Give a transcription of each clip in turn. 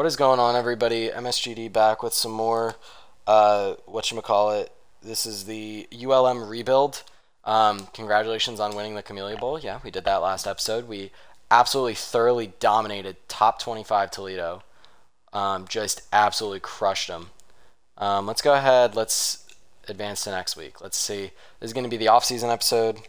What is going on, everybody? MSGD back with some more, whatchamacallit. This is the ULM rebuild. Congratulations on winning the Camellia Bowl. Yeah, we did that last episode. We absolutely thoroughly dominated top 25 Toledo. Just absolutely crushed them. Let's go ahead. Let's advance to next week. Let's see. This is going to be the off-season episode.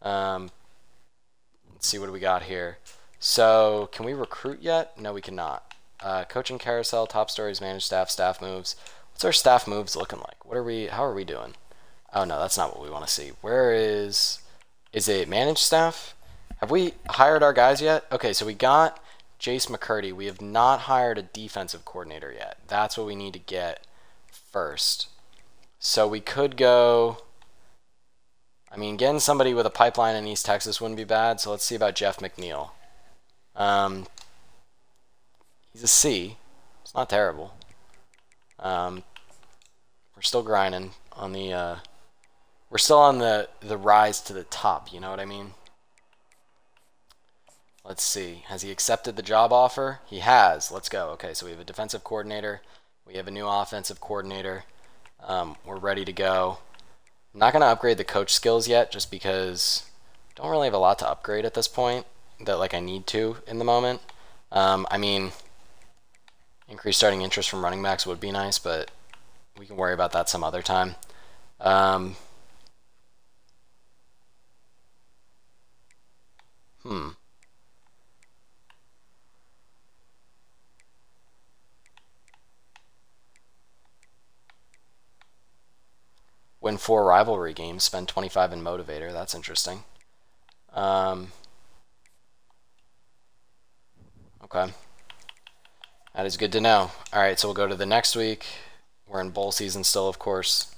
Let's see what do we got here. So, can we recruit yet? No, we cannot. Coaching carousel, top stories, managed staff, staff moves. What's our staff moves looking like? How are we doing? Oh no, that's not what we want to see. Is it managed staff? Have we hired our guys yet? Okay, so we got Jace McCurdy. We have not hired a defensive coordinator yet. That's what we need to get first. So we could go, I mean, getting somebody with a pipeline in East Texas wouldn't be bad. So let's see about Jeff McNeil. He's a C. It's not terrible. We're still grinding on the, we're still on the rise to the top, you know what I mean? Let's see. Has he accepted the job offer? He has. Let's go. Okay, so we have a defensive coordinator. We have a new offensive coordinator. We're ready to go. I'm not going to upgrade the coach skills yet just because I don't really have a lot to upgrade at this point that I need to in the moment. I mean, increased starting interest from running backs would be nice, but we can worry about that some other time. Win 4 rivalry games, spend 25 in motivator. That's interesting. Okay. That is good to know. All right, so we'll go to the next week. We're in bowl season still, of course.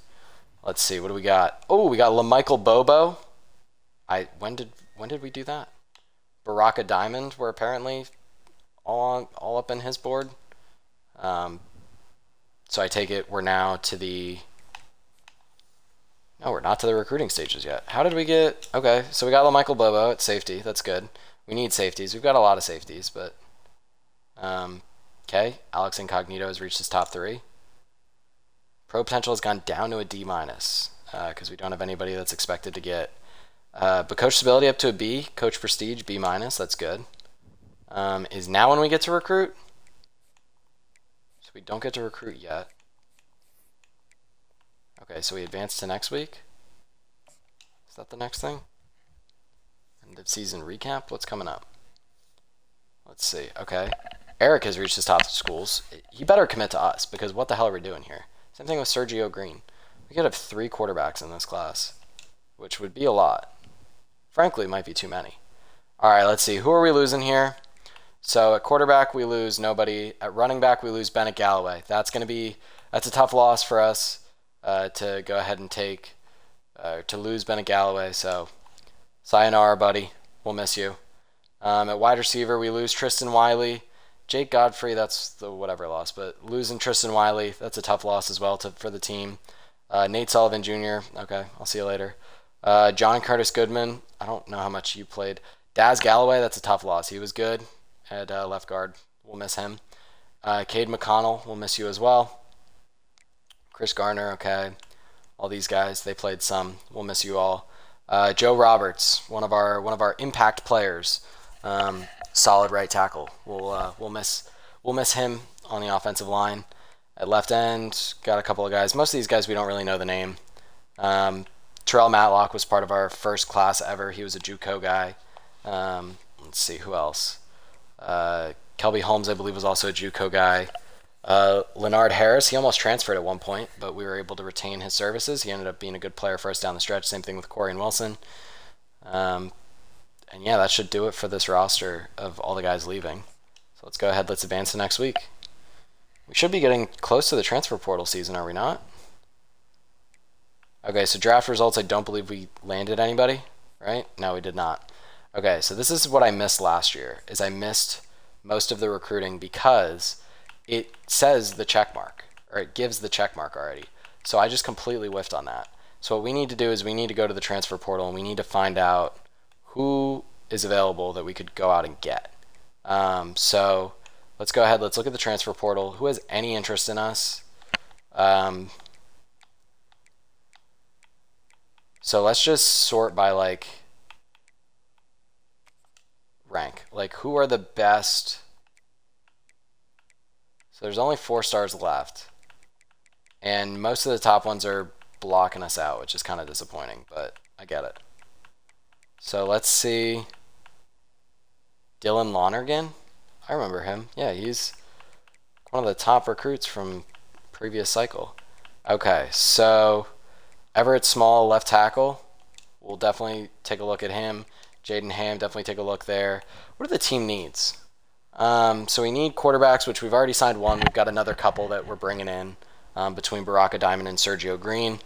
Let's see, what do we got? Oh, we got LaMichael Bobo. When did we do that? Baraka Diamond, we're apparently all up in his board. So I take it we're now to the. No, we're not to the recruiting stages yet. How did we get? Okay, so we got LaMichael Bobo at safety. That's good. We need safeties. We've got a lot of safeties, but. Okay, Alex Incognito has reached his top 3. Pro potential has gone down to a D-, because we don't have anybody that's expected to get. But coach stability up to a B, coach prestige B-. That's good. Is now when we get to recruit? So we don't get to recruit yet. Okay, so we advance to next week. Is that the next thing? End of season recap? What's coming up? Let's see. Okay. Eric has reached his top schools. He better commit to us, because what the hell are we doing here? Same thing with Sergio Green. We could have 3 quarterbacks in this class, which would be a lot. Frankly, it might be too many. All right, let's see. Who are we losing here? So at quarterback, we lose nobody. At running back, we lose Bennett Galloway. That's a tough loss for us to go ahead and take, to lose Bennett Galloway. So sayonara, buddy. We'll miss you. At wide receiver, we lose Tristan Wiley. Jake Godfrey, that's the whatever loss, but losing Tristan Wiley, that's a tough loss as well for the team. Nate Sullivan Jr., okay, I'll see you later. John Curtis Goodman, I don't know how much you played. Daz Galloway, that's a tough loss. He was good at left guard. We'll miss him. Cade McConnell, we'll miss you as well. Chris Garner, okay. All these guys, they played some. We'll miss you all. Joe Roberts, one of our impact players. Solid right tackle. We'll miss him on the offensive line. At left end, got a couple of guys. Most of these guys we don't really know the name. Terrell Matlock was part of our first class ever. He was a JUCO guy. Let's see who else. Kelby Holmes, I believe, was also a JUCO guy. Leonard Harris, he almost transferred at one point, but we were able to retain his services. He ended up being a good player for us down the stretch. Same thing with Corian Wilson. And yeah, that should do it for this roster of all the guys leaving. So let's go ahead. Let's advance to next week. We should be getting close to the transfer portal season, are we not? Okay, so draft results, I don't believe we landed anybody, right? No, we did not. Okay, so this is what I missed last year, is I missed most of the recruiting because it says the check mark, or it gives the check mark already. So I just completely whiffed on that. So what we need to do is we need to go to the transfer portal and we need to find out who is available that we could go out and get. So let's go ahead. Let's look at the transfer portal. Who has any interest in us? So let's just sort by like rank. Like who are the best? So there's only 4 stars left. And most of the top ones are blocking us out, which is kind of disappointing, but I get it. So let's see. Dylan Lonergan. I remember him. Yeah, he's one of the top recruits from previous cycle. Okay, so Everett Small, left tackle. We'll definitely take a look at him. Jaden Ham, definitely take a look there. What are the team needs? So we need quarterbacks, which we've already signed one. We've got another couple that we're bringing in between Baraka Diamond and Sergio Green.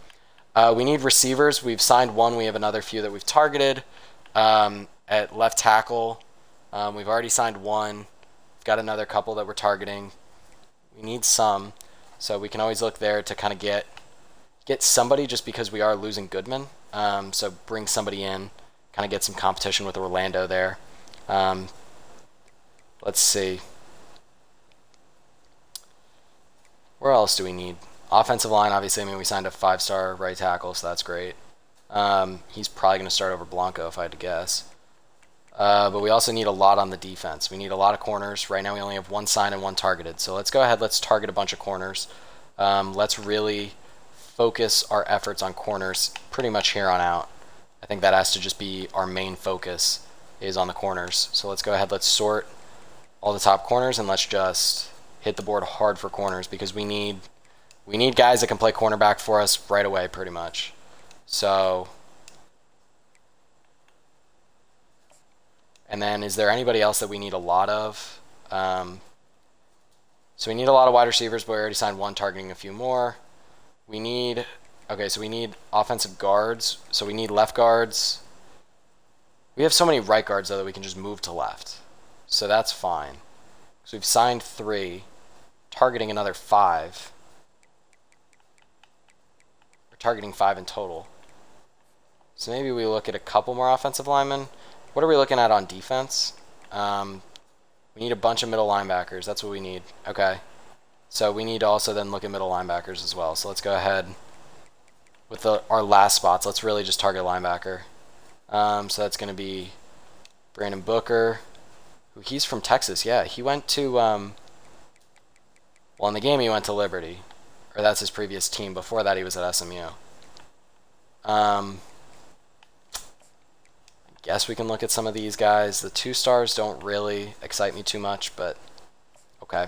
We need receivers. We've signed one. We have another few that we've targeted. At left tackle, we've already signed one. We've got another couple that we're targeting. We need some. So we can always look there to kind of get somebody just because we are losing Goodman. So bring somebody in, kind of get some competition with Orlando there. Let's see. Where else do we need? Offensive line, obviously. I mean, we signed a 5-star right tackle, so that's great. He's probably going to start over Blanco if I had to guess. But we also need a lot on the defense. We need a lot of corners. Right now we only have 1 signed and 1 targeted. So let's go ahead. Let's target a bunch of corners. Let's really focus our efforts on corners pretty much here on out. I think that has to just be our main focus is on the corners. So let's go ahead. Let's sort all the top corners and let's just hit the board hard for corners because we need guys that can play cornerback for us right away pretty much. So, and then is there anybody else that we need a lot of? So we need a lot of wide receivers, but we already signed 1, targeting a few more. We need, okay, so we need offensive guards. So we need left guards. We have so many right guards, though, that we can just move to left. So that's fine. So we've signed 3, targeting another 5. We're targeting 5 in total. So maybe we look at a couple more offensive linemen. What are we looking at on defense? We need a bunch of middle linebackers. That's what we need. Okay. So we need to also then look at middle linebackers as well. So let's go ahead with our last spots. Let's really just target linebacker. So that's going to be Brandon Booker. He's from Texas. Yeah, he went to, well, in the game he went to Liberty. Or that's his previous team. Before that he was at SMU. I guess we can look at some of these guys. The 2 stars don't really excite me too much, but okay.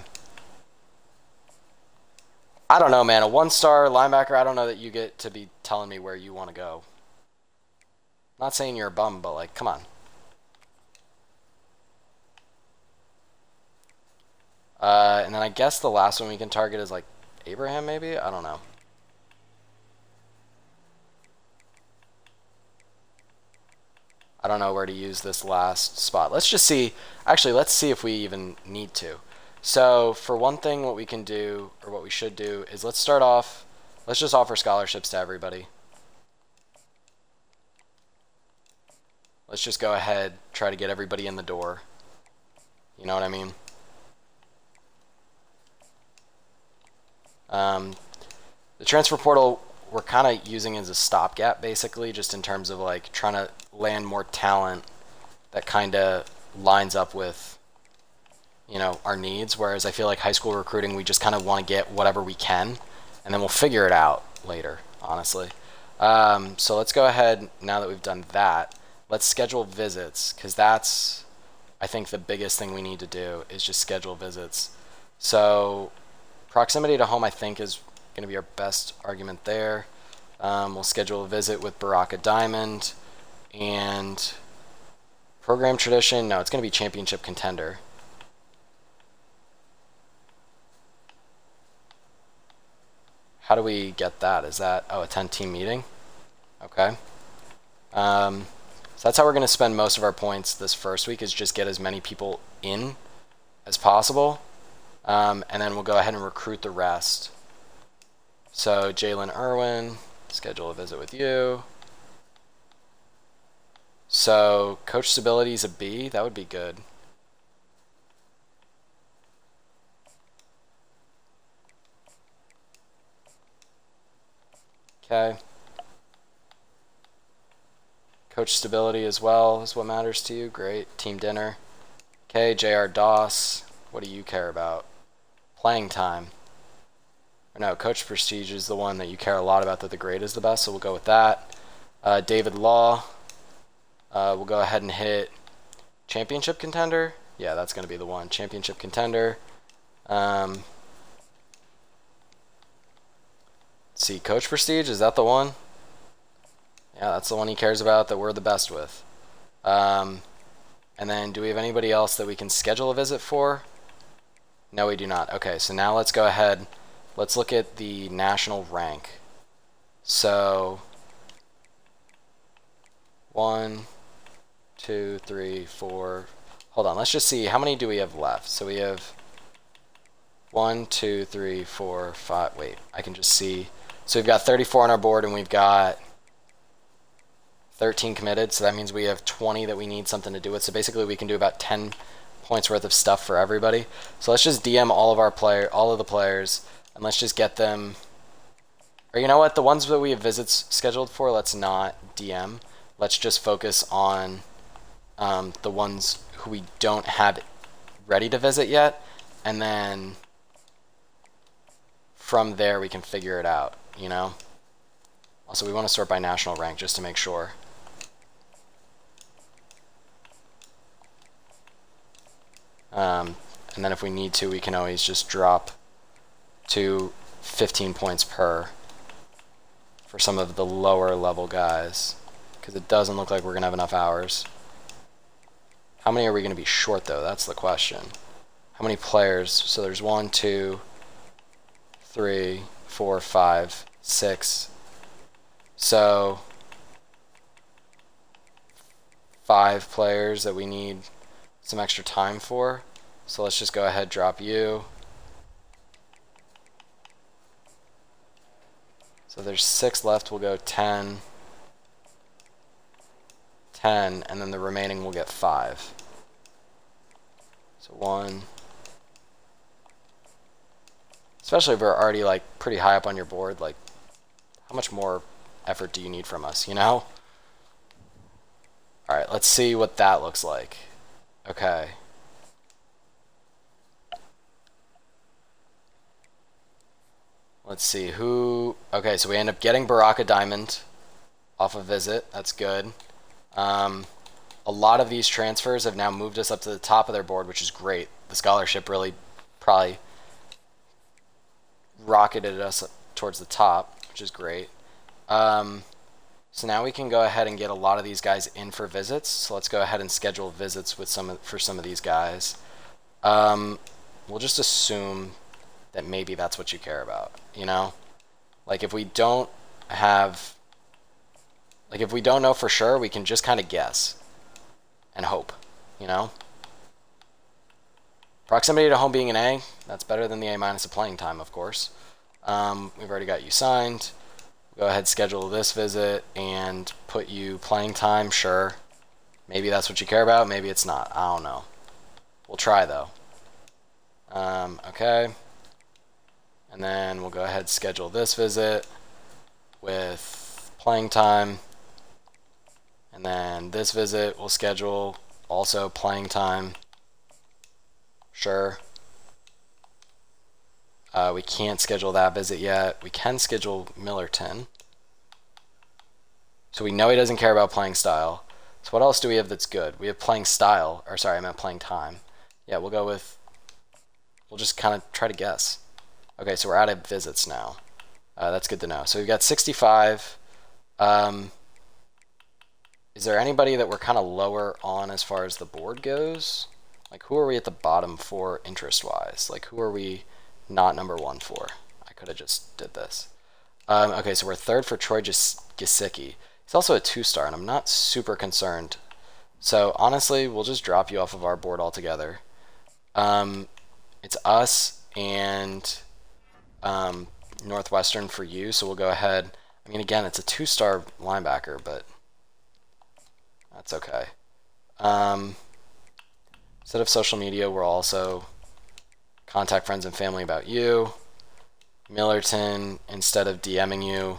I don't know, man. A 1-star linebacker, I don't know that you get to be telling me where you want to go. Not saying you're a bum, but like, come on. And then I guess the last one we can target is like Abraham, maybe? I don't know. I don't know where to use this last spot. Let's just see. Actually, let's see if we even need to. So for one thing, what we can do, or what we should do, is let's start off, let's just offer scholarships to everybody. Let's just go ahead, try to get everybody in the door. You know what I mean? The transfer portal, we're kind of using as a stopgap, basically, just in terms of like trying to land more talent that kind of lines up with, you know, our needs. Whereas I feel like high school recruiting, we just kind of want to get whatever we can, and then we'll figure it out later, honestly. So let's go ahead, now that we've done that, let's schedule visits, because that's, I think, the biggest thing we need to do is just schedule visits. So proximity to home, I think, is going to be our best argument there. We'll schedule a visit with Baraka Diamond, and program tradition, no, it's going to be championship contender. How do we get that? Is that, oh, attend team meeting? Okay. So that's how we're going to spend most of our points this first week, is just get as many people in as possible. And then we'll go ahead and recruit the rest. So Jalen Irwin, schedule a visit with you. So coach stability is a B. That would be good. Okay. Coach stability as well is what matters to you. Great. Team dinner. Okay, JR Doss. What do you care about? Playing time. Or no, coach prestige is the one that you care a lot about, that the grade is the best, so we'll go with that. David Law. We'll go ahead and hit championship contender. Yeah, that's going to be the one. Championship contender. Let's see, coach prestige, is that the one? Yeah, that's the one he cares about, that we're the best with. And then do we have anybody else that we can schedule a visit for? No, we do not. Okay, so now let's go ahead. Let's look at the national rank. So 1, 2, 3, 4. Hold on, let's just see, how many do we have left? So we have 1, 2, 3, 4, 5. Wait, I can just see. So we've got 34 on our board, and we've got 13 committed, so that means we have 20 that we need something to do with. So basically we can do about 10 points worth of stuff for everybody. So let's just DM all of the players, and let's just get them. Or you know what, the ones that we have visits scheduled for, let's not DM. Let's just focus on the ones who we don't have ready to visit yet, and then from there we can figure it out, you know. Also, we want to sort by national rank just to make sure. And then if we need to, we can always just drop to 15 points per for some of the lower level guys, because it doesn't look like we're going to have enough hours. How many are we going to be short, though? That's the question. How many players? So there's 1, 2, 3, 4, 5, 6. So 5 players that we need some extra time for. So let's just go ahead, drop you. So there's 6 left, we'll go 10, 10, and then the remaining will get 5. So 1. Especially if we're already like pretty high up on your board, like how much more effort do you need from us, you know? Alright, let's see what that looks like. Okay. Let's see who. Okay, so we end up getting Baraka Diamond off a visit. That's good. A lot of these transfers have now moved us up to the top of their board, which is great. The scholarship really probably rocketed us up towards the top, which is great. So now we can go ahead and get a lot of these guys in for visits. So let's go ahead and schedule visits with for some of these guys. We'll just assume that maybe that's what you care about, you know? Like if we don't have, like if we don't know for sure, we can just kind of guess and hope, you know? Proximity to home being an A, that's better than the A- of playing time, of course. We've already got you signed. Go ahead, schedule this visit and put you playing time, sure. Maybe that's what you care about, maybe it's not, I don't know. We'll try though. Okay. And then we'll go ahead, schedule this visit with playing time. And then this visit we'll schedule also playing time. Sure. We can't schedule that visit yet. We can schedule Millerton. So we know he doesn't care about playing style. So what else do we have that's good? We have playing style, or sorry, I meant playing time. Yeah, we'll go with, we'll just kind of try to guess. Okay, so we're out of visits now. That's good to know. So we've got 65. Is there anybody that we're kind of lower on as far as the board goes? Like who are we at the bottom for interest-wise? Like who are we not number 1 for? I could have just did this. Okay, so we're 3rd for Troy Gesicki. He's also a 2-star, and I'm not super concerned. So honestly, we'll just drop you off of our board altogether. It's us and Northwestern for you, so we'll go ahead. I mean, again, it's a 2-star linebacker, but that's okay. Instead of social media, we'll also contact friends and family about you. Millerton, instead of DMing you,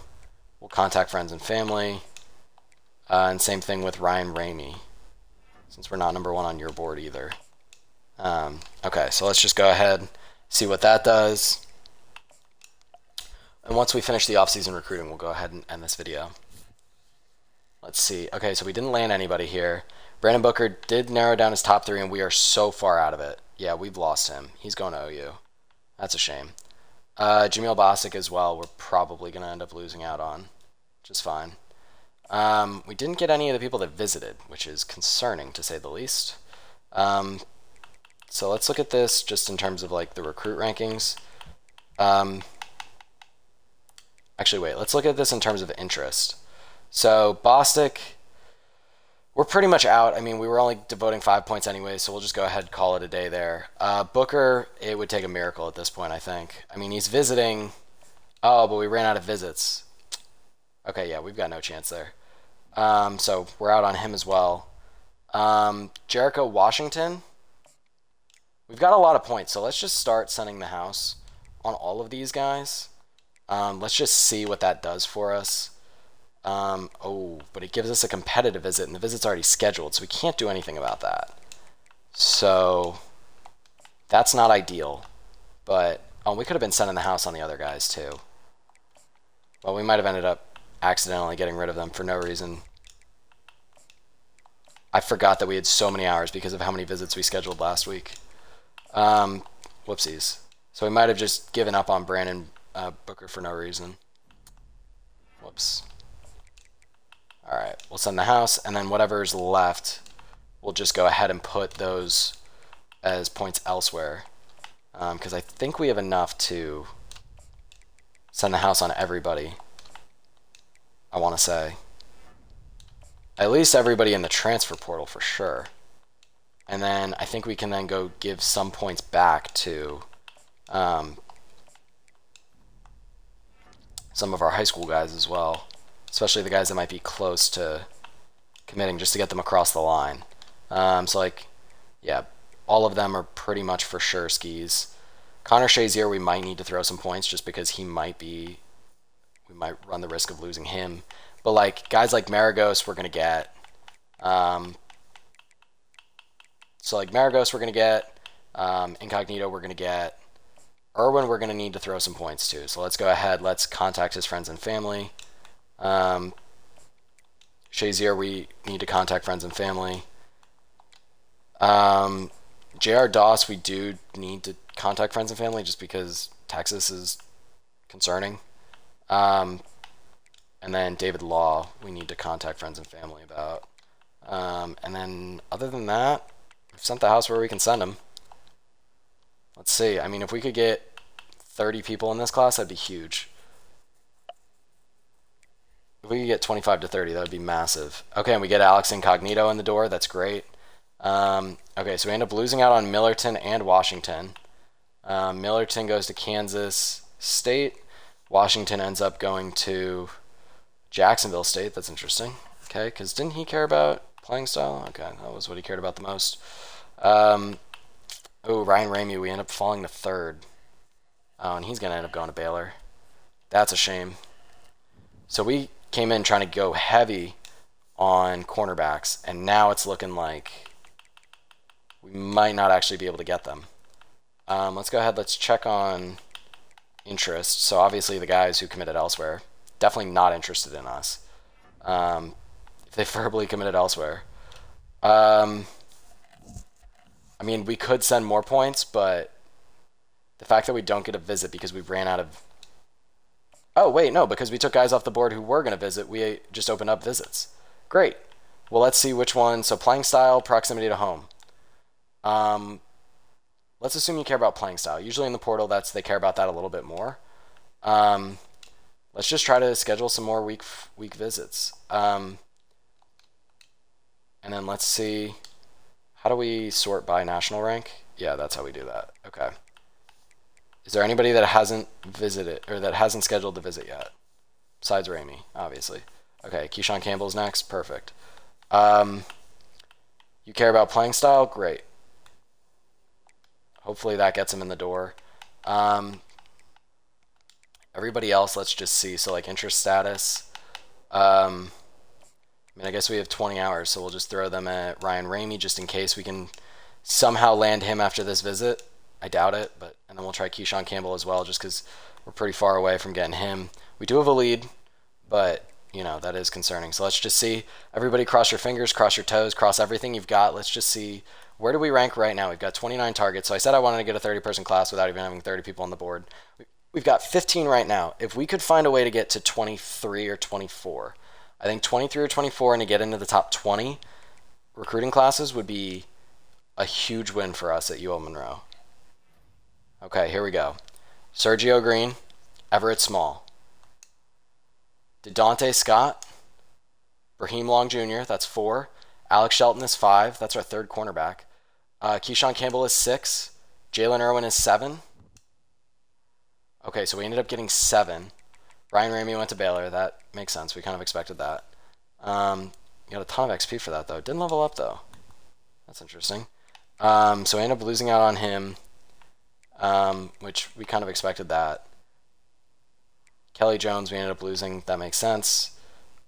we'll contact friends and family. And same thing with Ryan Ramey, since we're not number 1 on your board either. Okay, so let's just go ahead, see what that does. And once we finish the off-season recruiting, we'll go ahead and end this video. Let's see. Okay, so we didn't land anybody here. Brandon Booker did narrow down his top 3, and we are so far out of it. Yeah, we've lost him. He's going to OU. That's a shame. Jamil Bostic as well, we're probably going to end up losing out on, which is fine. We didn't get any of the people that visited, which is concerning to say the least. So let's look at this just in terms of like the recruit rankings. Actually, wait, let's look at this in terms of interest. So Bostic, we're pretty much out. I mean, we were only devoting 5 points anyway, so we'll just go ahead and call it a day there. Booker, it would take a miracle at this point, I think. I mean, he's visiting. Oh, but we ran out of visits. Okay, yeah, we've got no chance there. So we're out on him as well. Jericho Washington, we've got a lot of points, so let's just start sending the house on all of these guys. Let's just see what that does for us. Oh, but it gives us a competitive visit, and the visit's already scheduled, so we can't do anything about that. So that's not ideal. But we could have been sending the house on the other guys too. Well, we might have ended up accidentally getting rid of them for no reason. I forgot that we had so many hours because of how many visits we scheduled last week. Whoopsies. So we might have just given up on Brandon Booker for no reason. Whoops. Alright, we'll send the house, and then whatever's left, we'll just go ahead and put those as points elsewhere. Because I think we have enough to send the house on everybody. I want to say. At least everybody in the transfer portal for sure. And then I think we can then go give some points back to some of our high school guys as well. Especially the guys that might be close to committing, just to get them across the line. So like, yeah, all of them are pretty much for sure skis. Connor Shazier, we might need to throw some points just because he might be, we might run the risk of losing him. But like guys like Maragos, we're gonna get. So like Maragos, we're gonna get. Incognito, we're gonna get. Irwin, we're gonna need to throw some points too. So let's go ahead. Let's contact his friends and family. Shazier, we need to contact friends and family. J.R. Doss, we do need to contact friends and family just because Texas is concerning. And then David Law, we need to contact friends and family about. And then other than that, we've sent the house where we can send them. Let's see. I mean, if we could get 30 people in this class, that'd be huge. If we could get 25 to 30, that would be massive. Okay, and we get Alex Incognito in the door. That's great. Okay, so we end up losing out on Millerton and Washington. Millerton goes to Kansas State. Washington ends up going to Jacksonville State. That's interesting. Okay, because didn't he care about playing style? Okay, that was what he cared about the most. Oh, Ryan Ramey, we end up falling to 3rd. Oh, and he's going to end up going to Baylor. That's a shame. So we came in trying to go heavy on cornerbacks, and now it's looking like we might not actually be able to get them. Let's go ahead. Let's check on interest. So obviously the guys who committed elsewhere, definitely not interested in us. If they verbally committed elsewhere. I mean, we could send more points, but the fact that we don't get a visit because we ran out of... Oh, wait, no, because we took guys off the board who were going to visit, we just opened up visits. Great. Well, let's see which one. So playing style, proximity to home. Let's assume you care about playing style. Usually in the portal, they care about that a little bit more. Let's just try to schedule some more week visits. And then let's see, how do we sort by national rank? Yeah, that's how we do that. Okay. Is there anybody that hasn't visited or that hasn't scheduled to visit yet? Besides Ramey, obviously. Okay, Keyshawn Campbell's next. Perfect. You care about playing style? Great. Hopefully that gets him in the door. Everybody else, let's just see. So like interest status. I mean, I guess we have 20 hours, so we'll just throw them at Ryan Ramey just in case we can somehow land him after this visit. I doubt it, but and then we'll try Keyshawn Campbell as well, just because we're pretty far away from getting him. We do have a lead, but you know that is concerning. So let's just see. Everybody, cross your fingers, cross your toes, cross everything you've got. Let's just see, where do we rank right now? We've got 29 targets. So I said I wanted to get a 30-person class without even having 30 people on the board. We've got 15 right now. If we could find a way to get to 23 or 24, I think 23 or 24 and to get into the top 20 recruiting classes would be a huge win for us at UL Monroe. Okay, here we go. Sergio Green, Everett Small. DeDonte Scott, Raheem Long Jr., that's 4. Alex Shelton is 5. That's our third cornerback. Keyshawn Campbell is 6. Jalen Irwin is 7. Okay, so we ended up getting 7. Ryan Ramey went to Baylor. That makes sense. We kind of expected that. You got a ton of XP for that, though. Didn't level up, though. That's interesting. So we ended up losing out on him, which we kind of expected that. Kelly Jones, we ended up losing. That makes sense.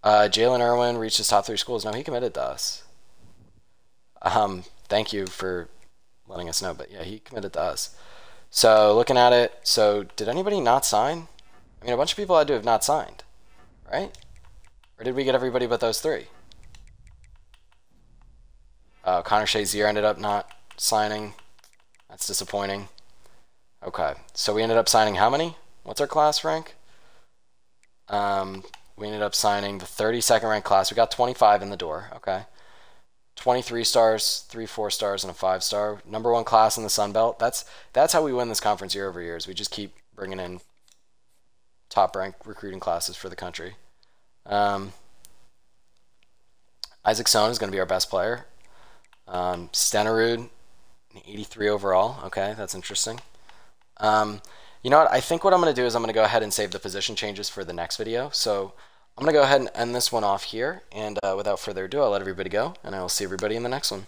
Jalen Irwin reached his top 3 schools. No, he committed to us. Thank you for letting us know. But yeah, he committed to us. So looking at it, so did anybody not sign? I mean, a bunch of people had to have not signed, right? Or did we get everybody but those 3? Connor Shazier ended up not signing. That's disappointing. Okay, so we ended up signing how many? What's our class rank? We ended up signing the 32nd ranked class. We got 25 in the door. Okay. 23 stars, 3 4-stars, and a 5-star. Number 1 class in the Sun Belt. That's how we win this conference year over year. Is we just keep bringing in top-ranked recruiting classes for the country. Isaac Sohn is going to be our best player. Stenerud, 83 overall. Okay, that's interesting. You know what? I think what I'm going to do is I'm going to go ahead and save the position changes for the next video. So I'm going to go ahead and end this one off here. And without further ado, I'll let everybody go, and I will see everybody in the next one.